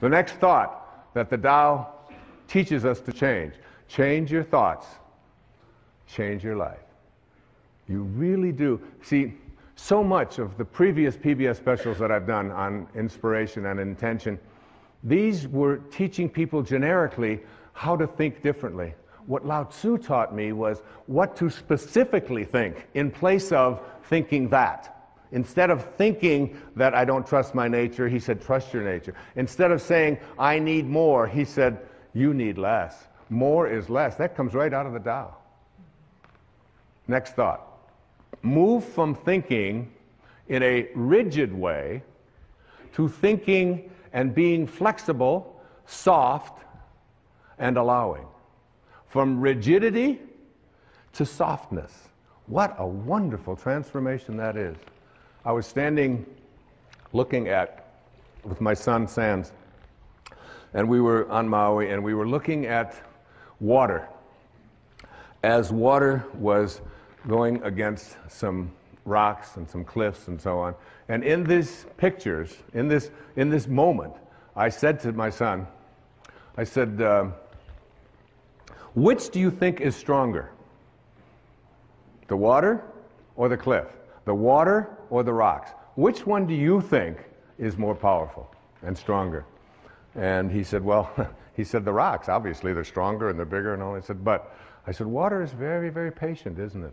The next thought that the Tao teaches us to change. Change your thoughts. Change your life. You really do. See, so much of the previous PBS specials that I've done on inspiration and intention, these were teaching people generically how to think differently. What Lao Tzu taught me was what to specifically think in place of thinking that. Instead of thinking that I don't trust my nature, he said, trust your nature. Instead of saying, I need more, he said, you need less. More is less. That comes right out of the Tao. Next thought. Move from thinking in a rigid way to thinking and being flexible, soft, and allowing. From rigidity to softness. What a wonderful transformation that is. I was standing looking with my son Sands, and we were on Maui, and we were looking at water. As water was going against some rocks and some cliffs and so on. And in these pictures, in this moment, I said to my son, I said, which do you think is stronger? The water or the cliff? The water or the rocks? Which one do you think is more powerful and stronger? And he said, well, he said the rocks, obviously they're stronger and they're bigger and all. I said, water is very, very patient, isn't it?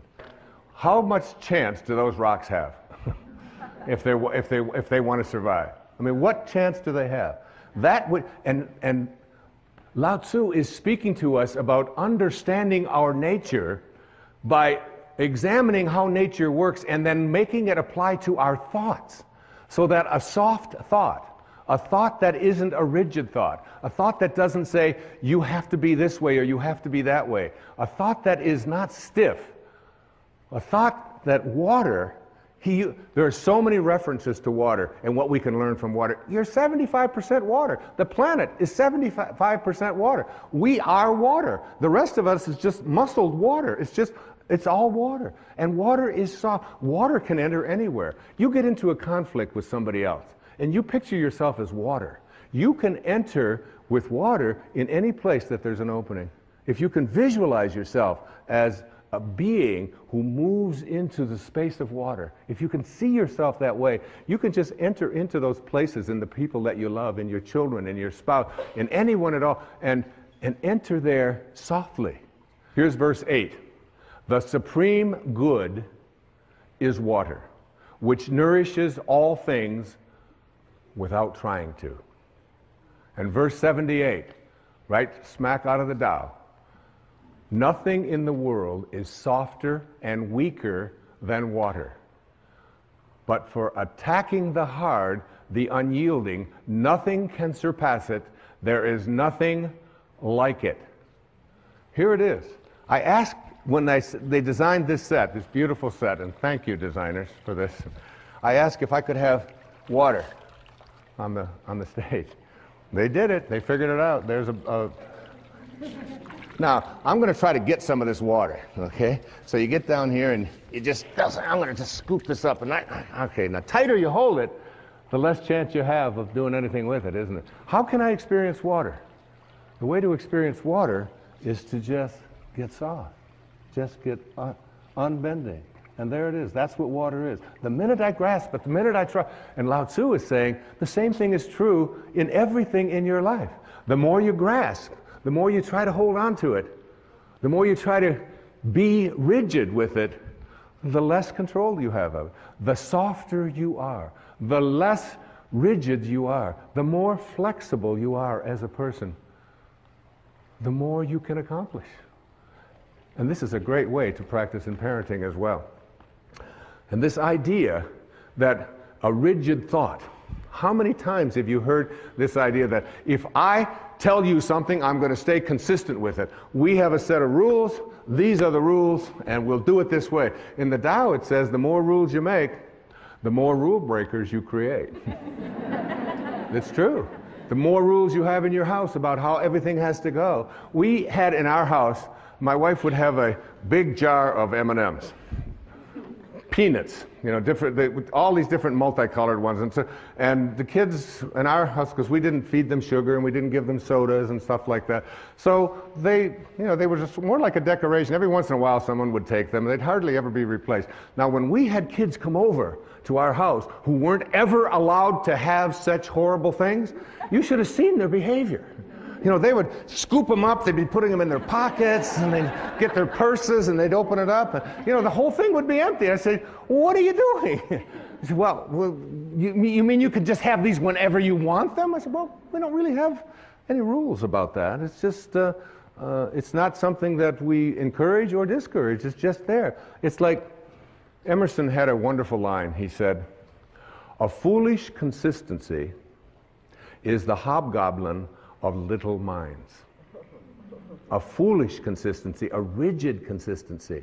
How much chance do those rocks have if they want to survive? I mean, what chance do they have? That would, and Lao Tzu is speaking to us about understanding our nature by examining how nature works and then making it apply to our thoughts. So that a soft thought, a thought that isn't a rigid thought, a thought that doesn't say you have to be this way or you have to be that way, a thought that is not stiff, a thought that water, there are so many references to water and what we can learn from water. You're 75% water. The planet is 75% water. We are water. The rest of us is just muscled water. It's all water. And water is soft. Water can enter anywhere. You get into a conflict with somebody else, and you picture yourself as water. You can enter with water in any place that there's an opening. If you can visualize yourself as a being who moves into the space of water, if you can see yourself that way, you can just enter into those places in the people that you love, in your children, in your spouse, in anyone at all, and enter there softly. Here's verse 8. The supreme good is water, which nourishes all things without trying to. And verse 78, right smack out of the Tao. Nothing in the world is softer and weaker than water. But for attacking the hard, the unyielding, nothing can surpass it. There is nothing like it. Here it is. I asked when they designed this set, this beautiful set, and thank you designers for this, I asked if I could have water on the stage. They did it. They figured it out. There's Now, I'm going to try to get some of this water, okay? So you get down here and you just, I'm going to just scoop this up. And okay, now tighter you hold it, the less chance you have of doing anything with it, isn't it? How can I experience water? The way to experience water is to just get soft, just get unbending. And there it is. That's what water is. The minute I grasp it, the minute I try, and Lao Tzu is saying the same thing is true in everything in your life. The more you grasp, the more you try to hold on to it, the more you try to be rigid with it, the less control you have of it. The softer you are, the less rigid you are, the more flexible you are as a person, the more you can accomplish. And this is a great way to practice in parenting as well. And this idea that a rigid thought, how many times have you heard this idea that if I tell you something, I'm going to stay consistent with it. We have a set of rules, these are the rules, and we'll do it this way. In the Tao it says the more rules you make, the more rule breakers you create. It's true. The more rules you have in your house about how everything has to go. We had in our house, my wife would have a big jar of M&Ms. peanuts, you know, all these different multicolored ones. And the kids in our house, because we didn't feed them sugar and we didn't give them sodas and stuff like that, so they were just more like a decoration. Every once in a while someone would take them. They'd hardly ever be replaced. Now when we had kids come over to our house who weren't ever allowed to have such horrible things, you should have seen their behavior. You know, they would scoop them up, they'd be putting them in their pockets, and they'd get their purses, and they'd open it up, and, you know, the whole thing would be empty. I'd say, well, what are you doing? He said, well, you mean you could just have these whenever you want them? I said, well, we don't really have any rules about that. It's just, it's not something that we encourage or discourage. It's just there. It's like Emerson had a wonderful line. He said, a foolish consistency is the hobgoblin of little minds. A foolish consistency, a rigid consistency.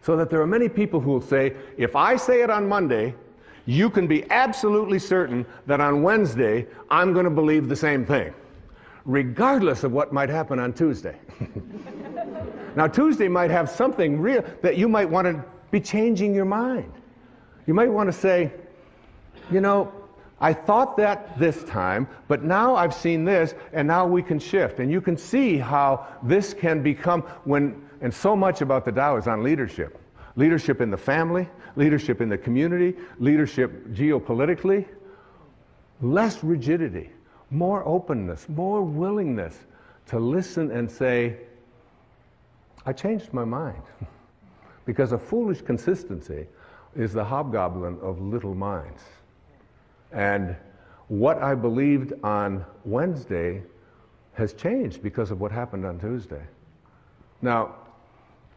So that there are many people who will say, if I say it on Monday, you can be absolutely certain that on Wednesday I'm going to believe the same thing, regardless of what might happen on Tuesday. Now Tuesday might have something real that you might want to be changing your mind. You might want to say, you know, I thought that this time, but now I've seen this, and now we can shift. And you can see how this can become and so much about the Tao is on leadership. Leadership in the family, leadership in the community, leadership geopolitically. Less rigidity, more openness, more willingness to listen and say, I changed my mind. Because a foolish consistency is the hobgoblin of little minds. And what I believed on Wednesday has changed because of what happened on Tuesday. Now,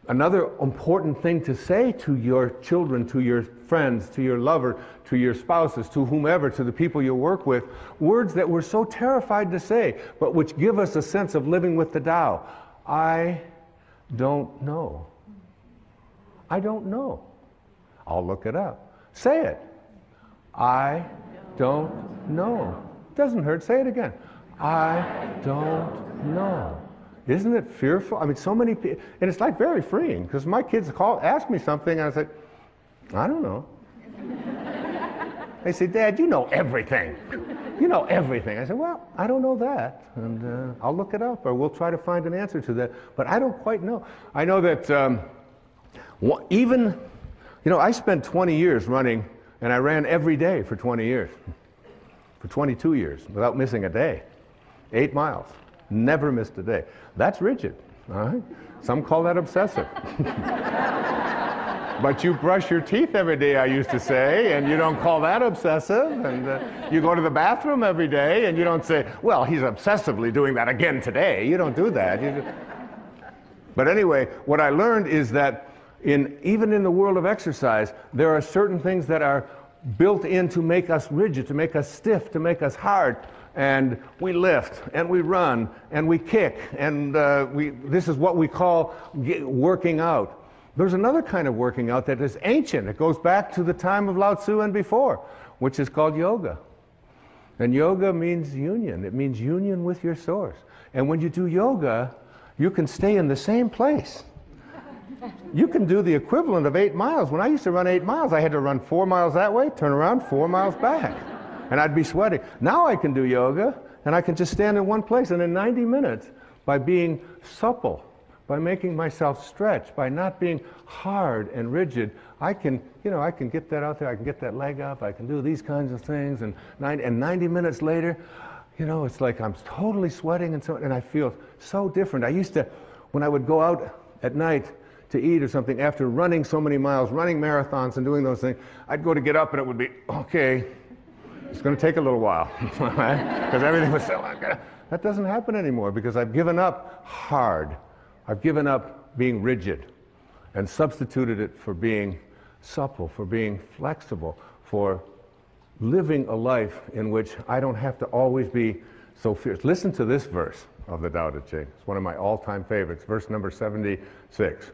another important thing to say to your children, to your friends, to your lover, to your spouses, to whomever, to the people you work with, words that we're so terrified to say, but which give us a sense of living with the Tao. I don't know. I don't know. I'll look it up. Say it. I don't know. Doesn't hurt. Say it again. I don't know. Isn't it fearful? I mean, so many people, and it's like very freeing, because my kids ask me something, and I say, I don't know. They say, Dad, you know everything. You know everything. I say, well, I don't know that, and I'll look it up, or we'll try to find an answer to that, but I don't quite know. I know that even, you know, I spent 20 years running, and I ran every day for 20 years, for 22 years, without missing a day. 8 miles. Never missed a day. That's rigid, all right? Some call that obsessive. But you brush your teeth every day, I used to say, and you don't call that obsessive. And you go to the bathroom every day, and you don't say, well, he's obsessively doing that again today. You don't do that. But anyway, what I learned is that even in the world of exercise, there are certain things that are built in to make us rigid, to make us stiff, to make us hard. And we lift, and we run, and we kick, and this is what we call working out. There's another kind of working out that is ancient. It goes back to the time of Lao Tzu and before, which is called yoga. And yoga means union. It means union with your source. And when you do yoga, you can stay in the same place. You can do the equivalent of 8 miles. When I used to run 8 miles, I had to run 4 miles that way, turn around, 4 miles back. And I'd be sweating. Now I can do yoga, and I can just stand in one place. And in 90 minutes, by being supple, by making myself stretch, by not being hard and rigid, I can get that out there. I can get that leg up. I can do these kinds of things. And 90 minutes later, it's like I'm totally sweating, and I feel so different. I used to, when I would go out at night to eat or something, after running so many miles, running marathons and doing those things, I'd go to get up, and it would be, okay, it's going to take a little while, because everything was so, that doesn't happen anymore, because I've given up hard. I've given up being rigid and substituted it for being supple, for being flexible, for living a life in which I don't have to always be so fierce. Listen to this verse of the Tao Te Ching. It's one of my all-time favorites, verse number 76.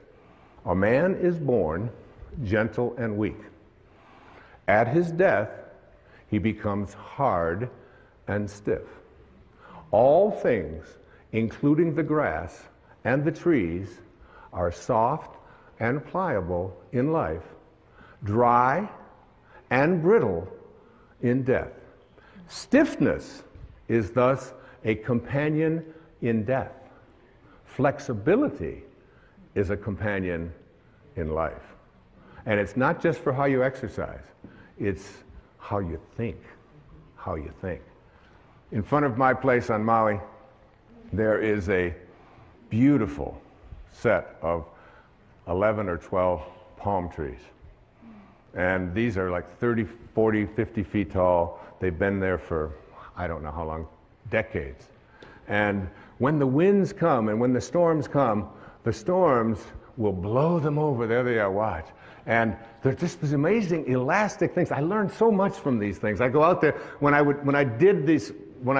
A man is born gentle and weak. At his death, he becomes hard and stiff. All things, including the grass and the trees, are soft and pliable in life, dry and brittle in death. Stiffness is thus a companion in death. Flexibility is a companion in life. And it's not just for how you exercise, it's how you think. How you think. In front of my place on Maui, there is a beautiful set of 11 or 12 palm trees. And these are like 30, 40, 50 feet tall. They've been there for, I don't know how long, decades. And when the winds come and when the storms come, the storms will blow them over. There they are, watch. And they're just these amazing elastic things. I learned so much from these things. I go out there, when I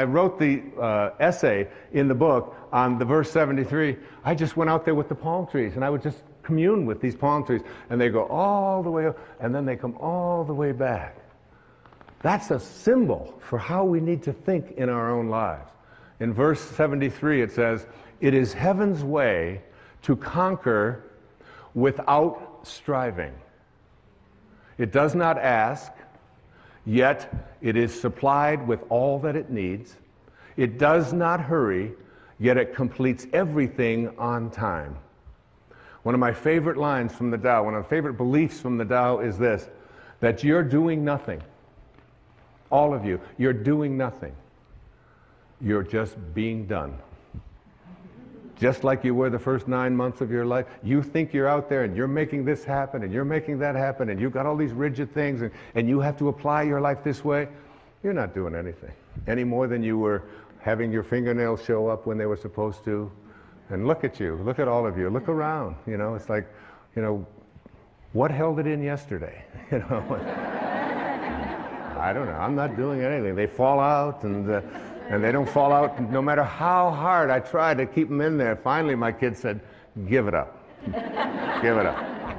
wrote the essay in the book on the verse 73, I just went out there with the palm trees and I would just commune with these palm trees, and they go all the way up and then they come all the way back. That's a symbol for how we need to think in our own lives. In verse 73 it says, "It is heaven's way to conquer without striving. It does not ask, yet it is supplied with all that it needs. It does not hurry, yet it completes everything on time." One of my favorite lines from the Tao, one of the favorite beliefs from the Tao is this, that you're doing nothing. All of you, you're doing nothing. You're just being done. Just like you were the first 9 months of your life. You think you're out there and you're making this happen and you're making that happen and you've got all these rigid things and you have to apply your life this way. You're not doing anything. Any more than you were having your fingernails show up when they were supposed to. And look at you, look at all of you, look around, you know, it's like, you know, what held it in yesterday, you know? I don't know, I'm not doing anything. They fall out and they don't fall out no matter how hard I try to keep them in there. Finally, my kid said, "Give it up, give it up."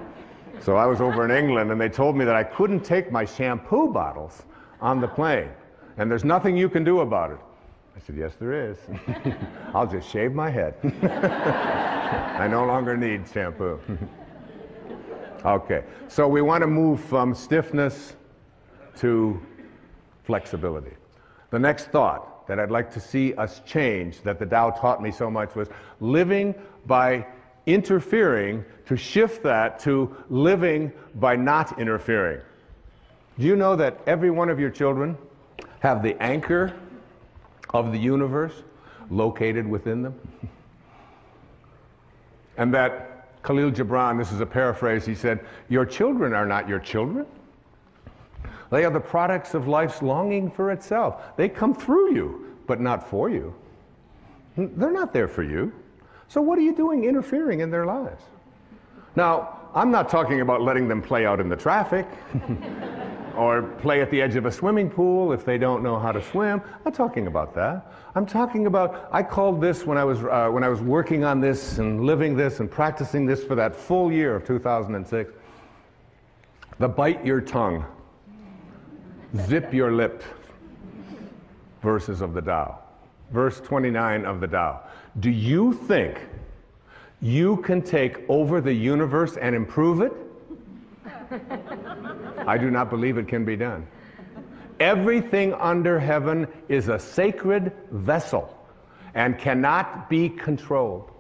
So I was over in England and they told me that I couldn't take my shampoo bottles on the plane. And there's nothing you can do about it. I said, "Yes, there is. I'll just shave my head." I no longer need shampoo. Okay, so we want to move from stiffness to flexibility. The next thought that I'd like to see us change, that the Tao taught me so much, was living by interfering, to shift that to living by not interfering. Do you know that every one of your children have the anchor of the universe located within them? And that Khalil Gibran, this is a paraphrase, he said, "Your children are not your children. They are the products of life's longing for itself. They come through you, but not for you. They're not there for you. So what are you doing interfering in their lives?" Now, I'm not talking about letting them play out in the traffic or play at the edge of a swimming pool if they don't know how to swim. I'm not talking about that. I'm talking about, I called this when I was working on this and living this and practicing this for that full year of 2006, the bite your tongue, zip your lip verses of the Tao. Verse 29 of the Tao. Do you think you can take over the universe and improve it? I do not believe it can be done. Everything under heaven is a sacred vessel and cannot be controlled.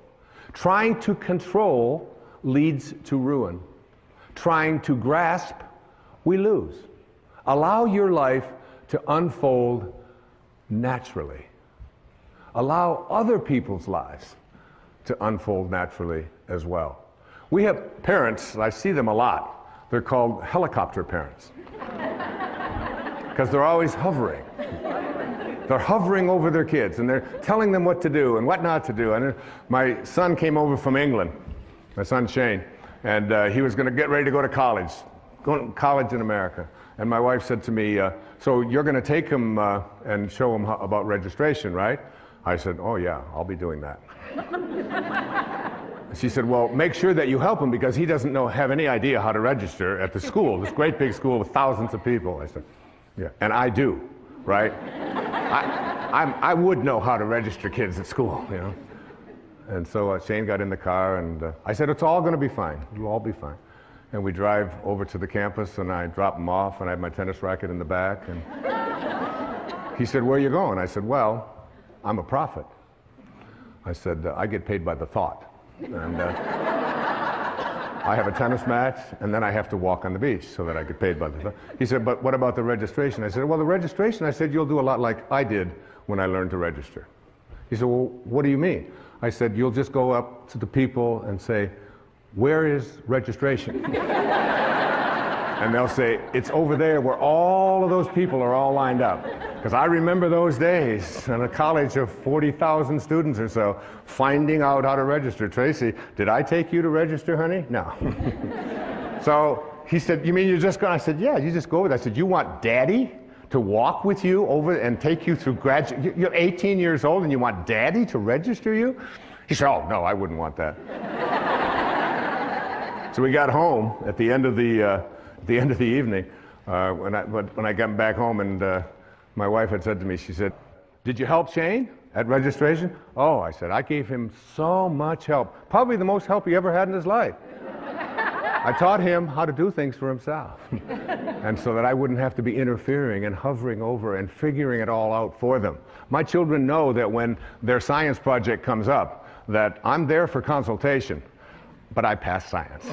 Trying to control leads to ruin. Trying to grasp, we lose. Allow your life to unfold naturally. Allow other people's lives to unfold naturally as well. We have parents, I see them a lot. They're called helicopter parents because they're always hovering. They're hovering over their kids and they're telling them what to do and what not to do. And my son came over from England, my son Shane, and he was going to get ready to go to college, in America. And my wife said to me, "So you're going to take him and show him about registration, right?" I said, "Oh yeah, I'll be doing that." She said, "Well, make sure that you help him because he doesn't have any idea how to register at the school, this great big school with thousands of people." I said, "Yeah, and I do, right? I would know how to register kids at school, you know." And so Shane got in the car and I said, "It's all going to be fine. You'll all be fine." And we drive over to the campus, and I drop him off, and I have my tennis racket in the back. And he said, "Where are you going?" I said, "Well, I'm a prophet." I said, "I get paid by the thought. And I have a tennis match, and then I have to walk on the beach so that I get paid by the thought." He said, "But what about the registration?" I said, "Well, the registration," I said, "you'll do a lot like I did when I learned to register." He said, "Well, what do you mean?" I said, "You'll just go up to the people and say, 'Where is registration?'" And they'll say, "It's over there where all of those people are all lined up." Because I remember those days in a college of 40,000 students or so, finding out how to register. "Tracy, did I take you to register, honey?" "No." So he said, "You mean you're just going?" I said, "Yeah, you just go with it." I said, "You want Daddy to walk with you over and take you through graduate? You're 18 years old and you want Daddy to register you?" He said, "Oh, no, I wouldn't want that." So we got home at the end of the evening. When I got back home, and my wife had said to me, she said, "Did you help Shane at registration?" "Oh," I said, "I gave him so much help. Probably the most help he ever had in his life. I taught him how to do things for himself." And so that I wouldn't have to be interfering and hovering over and figuring it all out for them. My children know that when their science project comes up, that I'm there for consultation, but I passed science.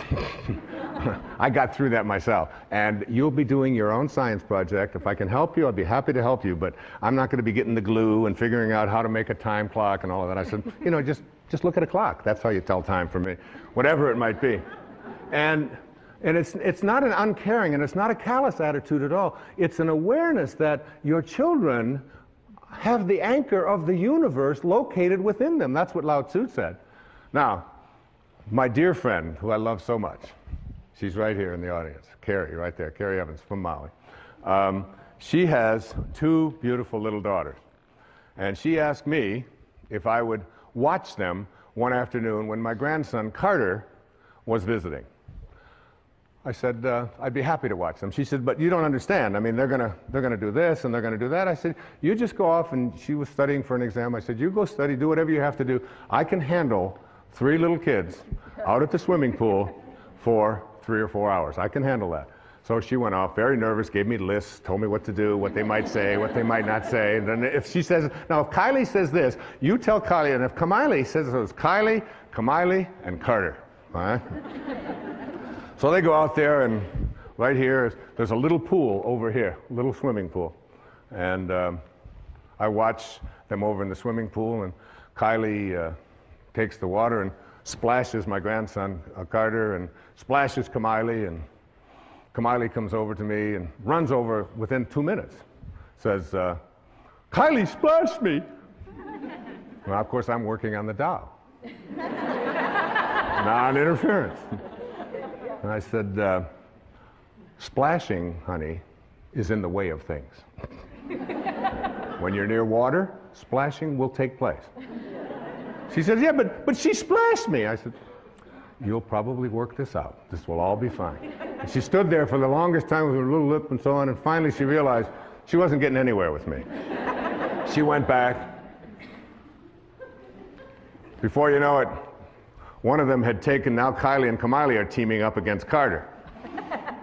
I got through that myself. "And you'll be doing your own science project. If I can help you, I'll be happy to help you, but I'm not going to be getting the glue and figuring out how to make a time clock and all of that." I said, "You know, just look at a clock. That's how you tell time for me," whatever it might be. And it's not an uncaring, and it's not a callous attitude at all. It's an awareness that your children have the anchor of the universe located within them. That's what Lao Tzu said. Now, my dear friend, who I love so much, she's right here in the audience, Carrie, right there, Carrie Evans from Maui. She has two beautiful little daughters. And she asked me if I would watch them one afternoon when my grandson, Carter, was visiting. I said, "I'd be happy to watch them." She said, "But you don't understand. I mean, they're gonna do this and they're gonna do that." I said, "You just go off," and she was studying for an exam. I said, "You go study, do whatever you have to do. I can handle 3 little kids out at the swimming pool for 3 or 4 hours. I can handle that." So she went off, very nervous, gave me lists, told me what to do, what they might say, what they might not say. And then if she says, "Now if Kylie says this, you tell Kylie," and if Kamiley says, so it's Kylie, Kamiley, and Carter. All right? So they go out there, and right here, there's a little pool over here, a little swimming pool. And I watch them over in the swimming pool, and Kylie takes the water and splashes my grandson, Carter, and splashes Kamiley, and Kamiley comes over to me and runs over within 2 minutes. Says, "Kylie splashed me." Well, of course, I'm working on the Tao. Non-interference. And I said, "Splashing, honey, is in the way of things. When you're near water, splashing will take place." She says, "Yeah, but she splashed me." I said, "You'll probably work this out. This will all be fine." And she stood there for the longest time with her little lip and so on, and finally she realized she wasn't getting anywhere with me. She went back. Before you know it, one of them had taken, now Kylie and Kamiley are teaming up against Carter.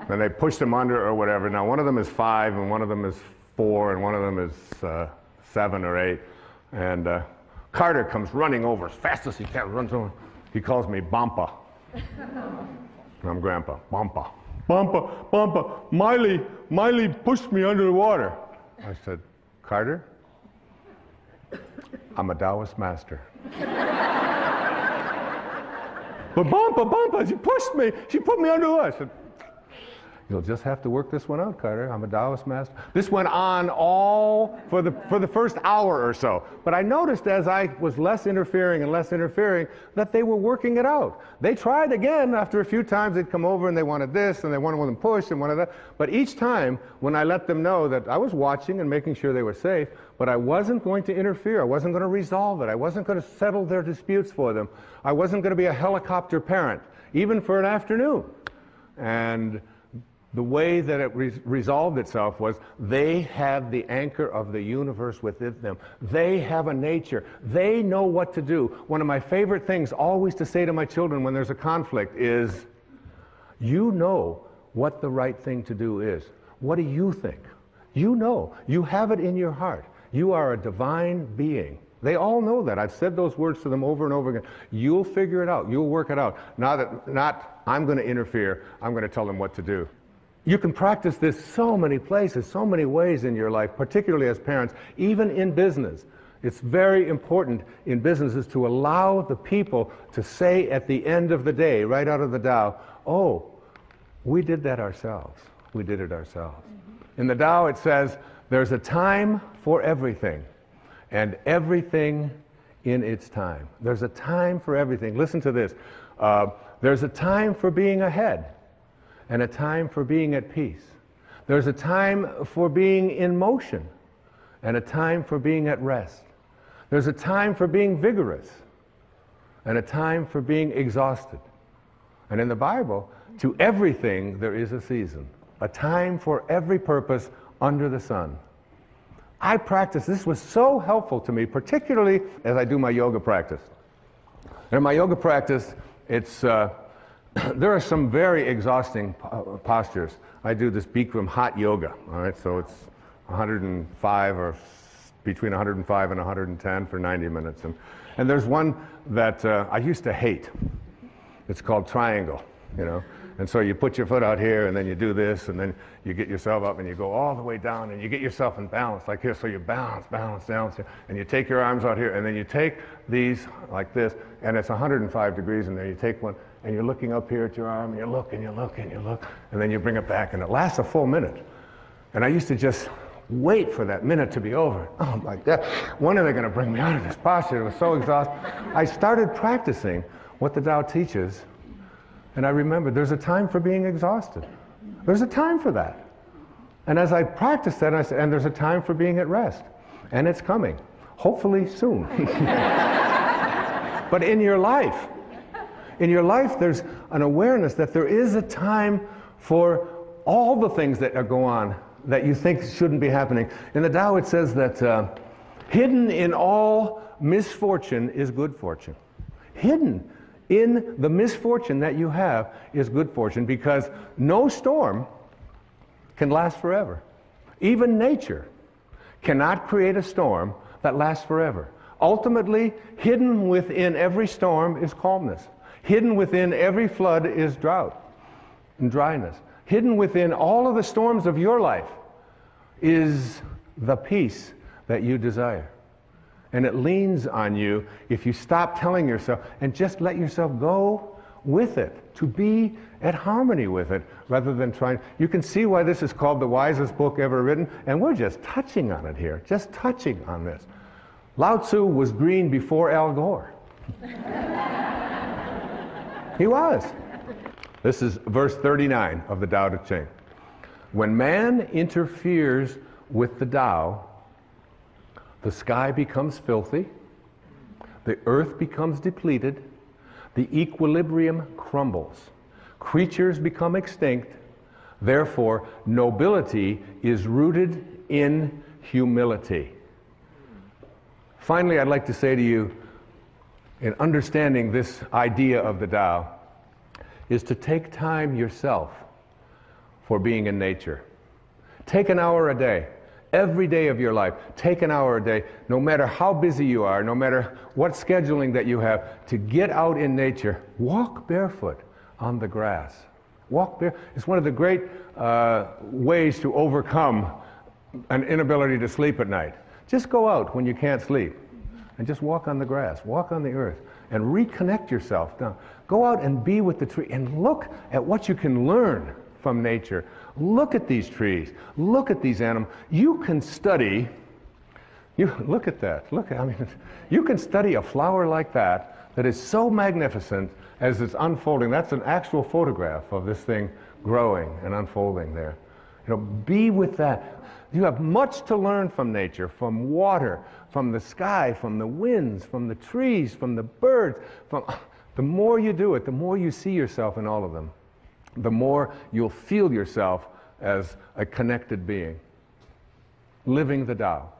And they pushed him under or whatever. Now one of them is 5, and one of them is 4, and one of them is 7 or 8. And Carter comes running over as fast as he can, runs over. He calls me Bampa. I'm Grandpa. Bampa. "Bampa, Bampa, Miley pushed me under the water." I said, "Carter, I'm a Taoist master." "But Bampa, she pushed me. She put me under the water." I said, "You'll just have to work this one out, Carter. I'm a Taoist master." This went on all for the first hour or so. But I noticed as I was less interfering and less interfering that they were working it out. They tried again after a few times. They'd come over and they wanted this and they wanted them pushed and wanted that. But each time when I let them know that I was watching and making sure they were safe, but I wasn't going to interfere. I wasn't going to resolve it. I wasn't going to settle their disputes for them. I wasn't going to be a helicopter parent, even for an afternoon. And the way that it resolved itself was they have the anchor of the universe within them. They have a nature. They know what to do. One of my favorite things always to say to my children when there's a conflict is, You know what the right thing to do is. What do you think? You know. You have it in your heart. You are a divine being. They all know that. I've said those words to them over and over again. You'll figure it out. You'll work it out. Not I'm going to interfere. I'm going to tell them what to do. You can practice this so many places, so many ways in your life, particularly as parents, even in business. It's very important in businesses to allow the people to say at the end of the day, right out of the Tao, oh, we did that ourselves. We did it ourselves. In the Tao it says, there's a time for everything, and everything in its time. There's a time for everything. Listen to this. There's a time for being ahead, and a time for being at peace. There's a time for being in motion, and a time for being at rest. There's a time for being vigorous, and a time for being exhausted. And in the Bible, to everything there is a season, a time for every purpose under the sun. I practice, this was so helpful to me, particularly as I do my yoga practice. In my yoga practice, it's, there are some very exhausting postures. I do this Bikram hot yoga, all right, so it's 105 or between 105 and 110 for 90 minutes. And there's one that I used to hate. It's called triangle, you know. And so you put your foot out here, and then you do this, and then you get yourself up, and you go all the way down, and you get yourself in balance, like here. So you balance, down, and you take your arms out here, and then you take these like this, and it's 105 degrees in there. You take one, and you're looking up here at your arm, and you look, and you look, and you look, and then you bring it back, and it lasts a full minute. And I used to just wait for that minute to be over. Oh my God, when are they going to bring me out of this posture? It was so exhausting. I started practicing what the Tao teaches. And I remember there's a time for being exhausted. There's a time for that. And as I practiced that, I said, and there's a time for being at rest. And it's coming. Hopefully soon. But in your life, there's an awareness that there is a time for all the things that go on that you think shouldn't be happening. In the Tao it says that hidden in all misfortune is good fortune. Hidden in the misfortune that you have is good fortune, because no storm can last forever. Even nature cannot create a storm that lasts forever. Ultimately, hidden within every storm is calmness. Hidden within every flood is drought and dryness. Hidden within all of the storms of your life is the peace that you desire. And it leans on you if you stop telling yourself and just let yourself go with it, to be at harmony with it, rather than trying. You can see why this is called the wisest book ever written, and we're just touching on it here, just touching on this. Lao Tzu was green before Al Gore. He was. This is verse 39 of the Tao Te Ching. When man interferes with the Tao, the sky becomes filthy, the earth becomes depleted, the equilibrium crumbles, creatures become extinct, therefore nobility is rooted in humility. Finally, I'd like to say to you, in understanding this idea of the Tao, is to take time yourself for being in nature. Take an hour a day. Every day of your life, take an hour a day, no matter how busy you are, no matter what scheduling that you have, to get out in nature. Walk barefoot on the grass. Walk barefoot. It's one of the great ways to overcome an inability to sleep at night. Just go out when you can't sleep and just walk on the grass, walk on the earth, and reconnect yourself. Now, go out and be with the tree and look at what you can learn from nature. Look at these trees. Look at these animals. You can study. Look at that. You can study a flower like that is so magnificent as it's unfolding. That's an actual photograph of this thing growing and unfolding there. You know, be with that. You have much to learn from nature, from water, from the sky, from the winds, from the trees, from the birds. The more you do it, the more you see yourself in all of them, the more you'll feel yourself as a connected being, living the Tao.